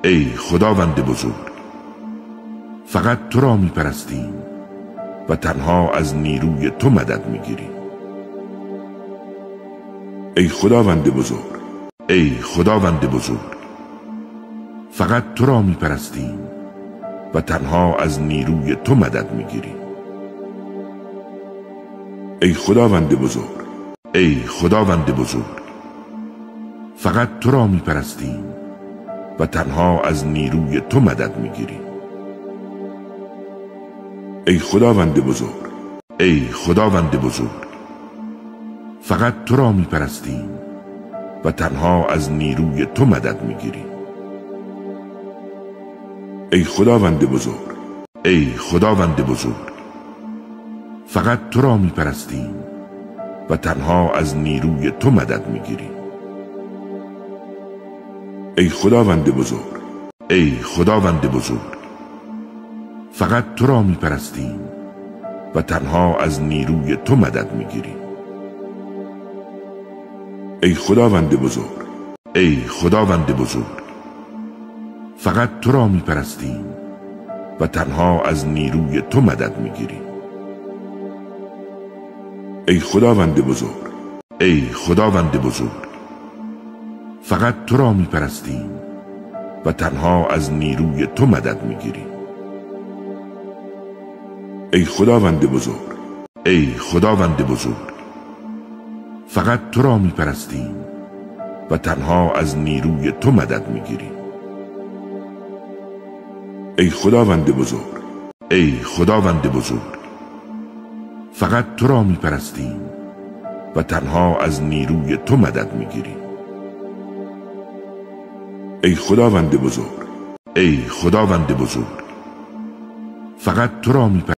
ای خداوند بزرگ، فقط تو را می پرستیم و تنها از نیروی تو مدد می گیریم. ای خداوند بزرگ، ای خداوند بزرگ، فقط تو را می پرستیم و تنها از نیروی تو مدد می گیریم. ای خداوند بزرگ، ای خداوند بزرگ، فقط تو را می پرستیم و تنها از نیروی تو مدد می گیریم. ای خداوند بزرگ، ای خداوند بزرگ، فقط تو را می پرستیم و تنها از نیروی تو مدد می گیریم. ای خداوند بزرگ، ای خداوند بزرگ، فقط تو را می پرستیم و تنها از نیروی تو مدد می گیریم. ای خداوند بزرگ، ای خداوند بزرگ، فقط تو را می پرستیم و تنها از نیروی تو مدد می گیریم. ای خداوند بزرگ، ای خداوند بزرگ، فقط تو را می پرستیم و تنها از نیروی تو مدد می گیریم. ای خداوند بزرگ، ای خداوند بزرگ، فقط تو را می پرستیم و تنها از نیروی تو مدد می گیریم. ای خداوند بزرگ، ای خداوند بزرگ، فقط تو را می پرستیم و تنها از نیروی تو مدد می گیریم. ای خداوند بزرگ، ای خداوند بزرگ، فقط تو را می پرستیم و تنها از نیروی تو مدد می گیریم. ای خداوند بزرگ، ای خداوند بزرگ، فقط تو را می